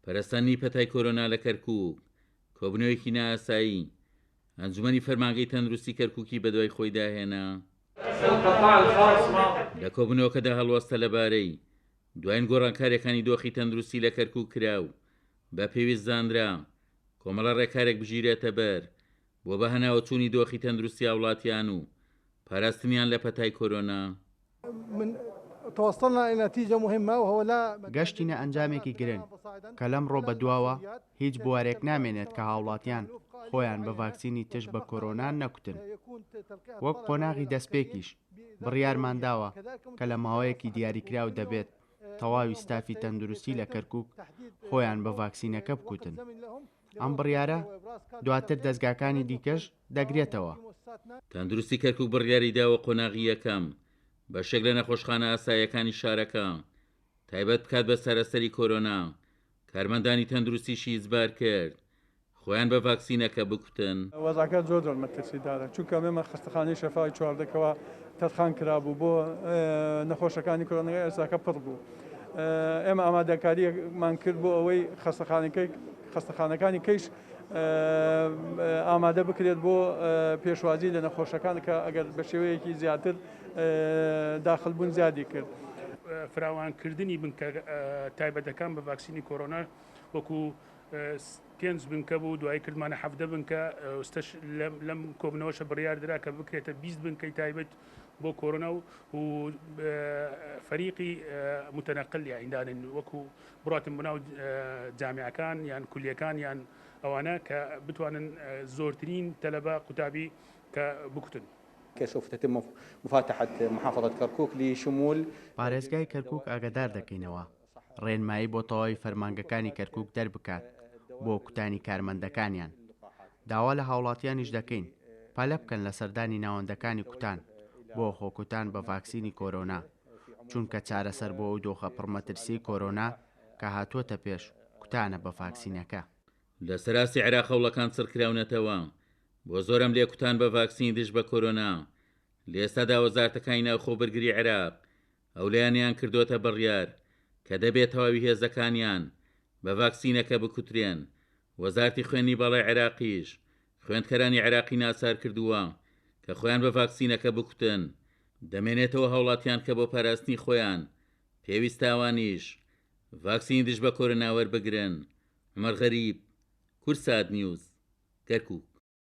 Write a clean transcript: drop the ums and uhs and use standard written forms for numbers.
پەرستانی پەتای کۆرۆنا لە کەرکووک، کۆبنەوەیەکی نائاسایی. ئەنجومەنی فەرمانگەی تەندروستی کەرکووکی بەدوای خۆی داهێنا لە کۆبنەوەکەدا هەڵوەستە لەبارەی دوایین گۆڕانکاریەکانی دۆخی تەندروستی لە کەرکووک کراو بە پێویست زانرا کۆمەڵە ڕێکارێک بژیرێتە بەر بۆ بە هەناوە چوونی دۆخی تەندروستی وڵاتیان و پاراستنیان لە پەتای کۆرۆنا. گەشتینە ئەنجامێکی گرنگ کە لەمڕۆ بەدواوە هیچ بوارێک نامێنێت کە هاوڵاتیان خۆیان بە ڤاکسینی تش بە کۆرۆنا نەکوتن. وەک قۆناغی دەستپێکیش بڕیارمانداوە کە لە ماوەیەکی دیاریکراو دەبێت تەواوی ستافی تەندروستی لە کەرکووک خۆیان بە ڤاکسینەکە بکوتن. ئەم بڕیارە دواتر دەستگاکانی دیکەش دەگرێتەوە. تەندروستی کەرکووک بڕیاری داوە قۆناغی یەکەم بە شێک لە نەخۆشخانە ئاساییەکانی شارەکە تایبەت بکات بە سەرەسەری کۆرۆنا کارمەندانی تەندروستیشی ئیجبار کرد خۆیان بە ڤاکسینەکە بکوتن. وەزعەکە زۆر مەترسیدارە چونکە ئێمە خستەخانەی شەفای چواردەکەوە تەرخان کرابوو بۆ نەخۆشەکانی کۆرۆنای ئێستاکە پڕ بوو. ئێمە ئامادەکاریمان کرد بۆ ئەوەی خستەخانەکانی کەیش ئامادە بکرێت بۆ پێشوازی لە نەخۆشەکان کە ئەگەر بە شێوەیەکی زیاتر داخلبوون زیادی کرد. فراوانکردنی بنکە تایبەتەکان بە ڤاکسینی کۆرۆنا وەکو 5 بنکە بوو دوای کردمانە 7 بنکە ئێستش لەم کۆبنەوەشە بڕیاردرا کە بکرێتە 20 بنکەی تایبەت بۆ کۆرۆنا و فەریقی متەنەقل یاندانن وەکو بڕاتن بناو جامعەکان یان کولیەکان یان ئەوانە کە بتوانن زۆرترین تەلەبە قوتابی کە بکوتن. سوف تتم مفاتحة محافظة كركوك لشمول پارێزگای کەرکووک ئاگادار دەکەینەوە ڕێنمایی بۆ تەواوی فەرمانگەکانی کەرکووک دەربکات بۆ کوتانی کارمەندەکانیان. داوا لە هاوڵاتیانیش دەکەین پالە بکەن لە سەردانی ناوەندەکانی کوتان بۆ خۆکوتان بە ڤاکسینی کۆرۆنا چونکە چارەسەر بۆ ئەو دۆخە پڕمەترسی کۆرۆنا کە هاتووەتە پێش کوتانە بە ڤاکسینەکە. لە سەراستی عێراق هەوڵەکان سڕکراونەتەوە بۆ زۆرم لێ کوتان بە ڤاکسینی دژ بە کۆرۆنا. لە ئێستادا وەزارەتەکانی ناوخۆبەرگری عێراق ئەولایانیان کردوتە بڕیار کە دەبێت تەواوی هێزەکانیان بە ڤاکسینەکە بکوترێن. وەزارەتی خوێندنی باڵای عێراقیش خوێندکەرانی عێراقی ناسار کردووە کە خۆیان بە ڤاکسینەکە بکوتن. دەمێنێتەوە هەوڵاتیان کە بۆ پاراستنی خۆیان پێویستاوانیش ڤاکسینی دژ بە کۆرۆنا وەربگرن. عومەر غەریب، کورسات نیوز، کەرکووک.